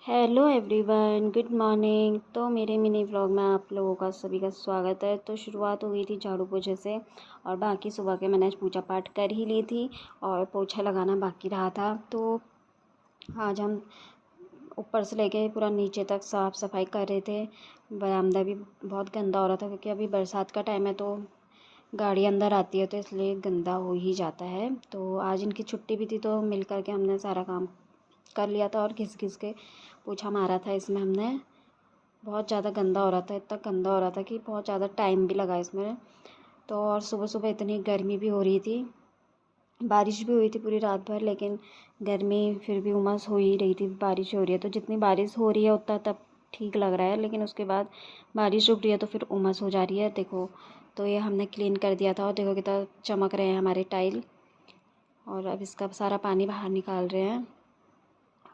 Hello everyone, good morning. तो मेरे mini vlog में आप लोगों का सभी का स्वागत है। तो शुरुआत हो गई थी झाड़ू पोछे से, और बाकी सुबह के मैंने पूजा पाठ कर ही ली थी और पोछा लगाना बाकी रहा था। तो आज हम ऊपर से लेके पूरा नीचे तक साफ़ सफाई कर रहे थे। बरामदा भी बहुत गंदा हो रहा था क्योंकि अभी बरसात का टाइम है, तो गाड़ी अंदर आती है तो इसलिए गंदा हो ही जाता है। तो आज इनकी छुट्टी भी थी, तो मिल कर के हमने सारा काम कर लिया था और घिस घिस के पोछा मारा था इसमें हमने। बहुत ज़्यादा गंदा हो रहा था, इतना गंदा हो रहा था कि बहुत ज़्यादा टाइम भी लगा इसमें। तो और सुबह सुबह इतनी गर्मी भी हो रही थी, बारिश भी हुई थी पूरी रात भर, लेकिन गर्मी फिर भी उमस हो ही रही थी। बारिश हो रही है तो जितनी बारिश हो रही है उतना तब ठीक लग रहा है, लेकिन उसके बाद बारिश रुक रही है तो फिर उमस हो जा रही है। देखो, तो ये हमने क्लीन कर दिया था और देखो कितना चमक रहे हैं हमारे टाइल। और अब इसका सारा पानी बाहर निकाल रहे हैं।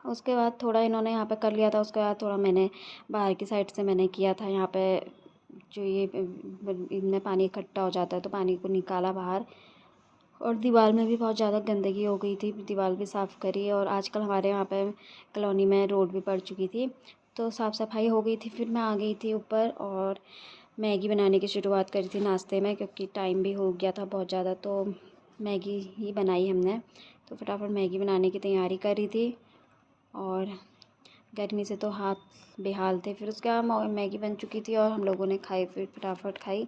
उसके बाद थोड़ा इन्होंने यहाँ पे कर लिया था, उसके बाद थोड़ा मैंने बाहर की साइड से मैंने किया था। यहाँ पे जो ये इनमें पानी इकट्ठा हो जाता है तो पानी को निकाला बाहर। और दीवार में भी बहुत ज़्यादा गंदगी हो गई थी, दीवार भी साफ़ करी। और आजकल हमारे यहाँ पे कॉलोनी में रोड भी पड़ चुकी थी, तो साफ़ सफाई हो गई थी। फिर मैं आ गई थी ऊपर और मैगी बनाने की शुरुआत करी थी नाश्ते में, क्योंकि टाइम भी हो गया था बहुत ज़्यादा। तो मैगी ही बनाई हमने, तो फटाफट मैगी बनाने की तैयारी करी थी। और गर्मी से तो हाथ बेहाल थे। फिर उसके बाद मैगी बन चुकी थी और हम लोगों ने खाई, फिर फटाफट खाई।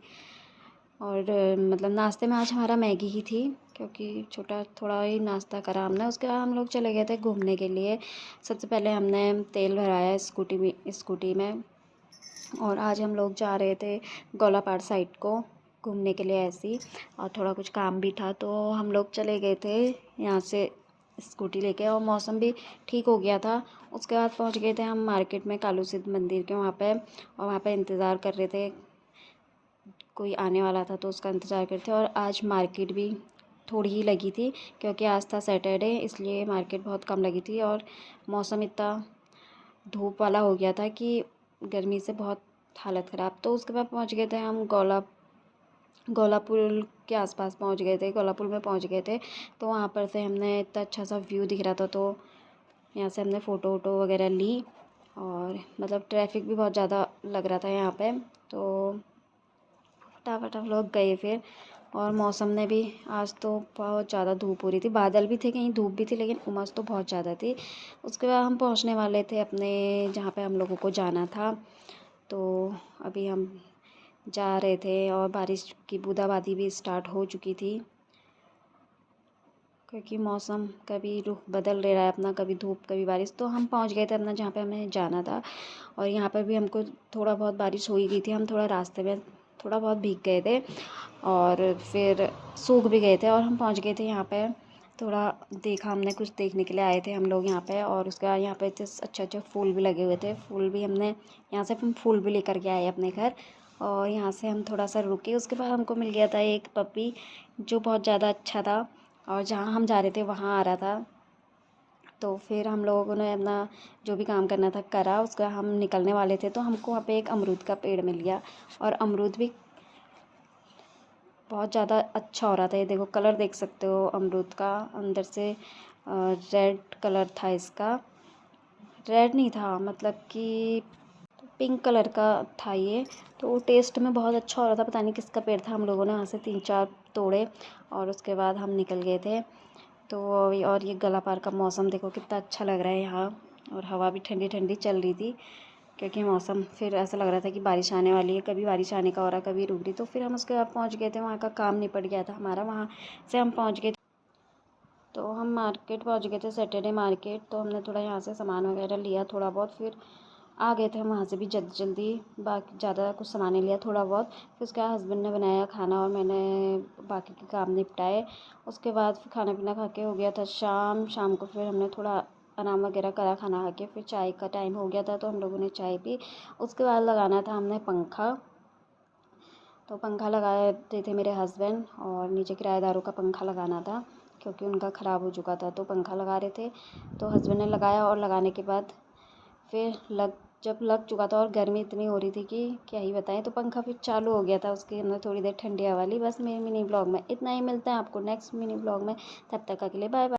और मतलब नाश्ते में आज हमारा मैगी ही थी, क्योंकि छोटा थोड़ा ही नाश्ता करा हमने। उसके बाद हम लोग चले गए थे घूमने के लिए। सबसे पहले हमने तेल भराया स्कूटी में। और आज हम लोग जा रहे थे गोलापाड़ साइड को घूमने के लिए ऐसे ही, और थोड़ा कुछ काम भी था तो हम लोग चले गए थे यहाँ से स्कूटी लेके। और मौसम भी ठीक हो गया था। उसके बाद पहुँच गए थे हम मार्केट में, कालू सिद्ध मंदिर के वहाँ पे। और वहाँ पे इंतज़ार कर रहे थे, कोई आने वाला था तो उसका इंतज़ार कर रहे थे। और आज मार्केट भी थोड़ी ही लगी थी, क्योंकि आज था सैटरडे, इसलिए मार्केट बहुत कम लगी थी। और मौसम इतना धूप वाला हो गया था कि गर्मी से बहुत हालत ख़राब। तो उसके बाद पहुँच गए थे हम गोला पुल के आसपास पहुँच गए थे, गोला पुल में पहुँच गए थे। तो वहाँ पर से हमने इतना अच्छा सा व्यू दिख रहा था, तो यहाँ से हमने फ़ोटो वोटो वगैरह ली। और मतलब ट्रैफिक भी बहुत ज़्यादा लग रहा था यहाँ पे, तो फटाफट हम लोग गए फिर। और मौसम ने भी आज तो बहुत ज़्यादा धूप हो रही थी, बादल भी थे, कहीं धूप भी थी, लेकिन उमस तो बहुत ज़्यादा थी। उसके बाद हम पहुँचने वाले थे अपने जहाँ पे हम लोगों को जाना था। तो अभी हम जा रहे थे और बारिश की बूंदाबांदी भी स्टार्ट हो चुकी थी, क्योंकि मौसम कभी रुख बदल ले रहा है अपना, कभी धूप कभी बारिश। तो हम पहुंच गए थे अपना जहाँ पे हमें जाना था। और यहाँ पर भी हमको थोड़ा बहुत बारिश हो ही गई थी, हम थोड़ा रास्ते में थोड़ा बहुत भीग गए थे और फिर सूख भी गए थे। और हम पहुँच गए थे यहाँ पे, थोड़ा देखा हमने, कुछ देखने के लिए आए थे हम लोग यहाँ पे। और उसके बाद यहाँ पे इतने अच्छे अच्छे फूल भी लगे हुए थे, फूल भी हमने यहाँ से हम फूल भी लेकर के आए अपने घर। और यहाँ से हम थोड़ा सा रुके, उसके बाद हमको मिल गया था एक पपी, जो बहुत ज़्यादा अच्छा था। और जहाँ हम जा रहे थे वहाँ आ रहा था। तो फिर हम लोगों ने अपना जो भी काम करना था करा। उसका हम निकलने वाले थे तो हमको वहाँ पे एक अमरूद का पेड़ मिल गया, और अमरूद भी बहुत ज़्यादा अच्छा हो रहा था। ये देखो, कलर देख सकते हो अमरूद का, अंदर से रेड कलर था इसका। रेड नहीं था, मतलब कि पिंक कलर का था ये। तो टेस्ट में बहुत अच्छा हो रहा था, पता नहीं किसका पेड़ था। हम लोगों ने वहाँ से 3-4 तोड़े और उसके बाद हम निकल गए थे। तो और ये गला पार का मौसम देखो कितना अच्छा लग रहा है यहाँ, और हवा भी ठंडी ठंडी चल रही थी, क्योंकि मौसम फिर ऐसा लग रहा था कि बारिश आने वाली है, कभी बारिश आने का हो रहा, कभी रुक रही। तो फिर हम उसके बाद पहुँच गए थे, वहाँ का काम निपट गया था हमारा, वहाँ से हम पहुँच गए थे। तो हम मार्केट पहुँच गए थे, सैटरडे मार्केट। तो हमने थोड़ा यहाँ से सामान वगैरह लिया थोड़ा बहुत, फिर आ गए थे हम वहाँ से भी जल्दी जल्दी। बाकी ज़्यादा कुछ सामान नहीं लिया, थोड़ा बहुत। फिर उसके बाद हस्बैंड ने बनाया खाना और मैंने बाकी के काम निपटाए। उसके बाद फिर खाना पीना खा के हो गया था शाम। शाम को फिर हमने थोड़ा आराम वगैरह करा खाना खा के, फिर चाय का टाइम हो गया था तो हम लोगों ने चाय पी। उसके बाद लगाना था हमने पंखा, तो पंखा लगाए थे मेरे हस्बैंड, और नीचे किराएदारों का पंखा लगाना था क्योंकि उनका ख़राब हो चुका था, तो पंखा लगा रहे थे। तो हस्बैंड ने लगाया, और लगाने के बाद फिर जब लग चुका था और गर्मी इतनी हो रही थी कि क्या ही बताएं, तो पंखा फिर चालू हो गया था, उसके अंदर थोड़ी देर ठंडी हवा ली। बस मेरे मिनी ब्लॉग में इतना ही, मिलते हैं आपको नेक्स्ट मिनी ब्लॉग में, तब तक के लिए बाय बाय।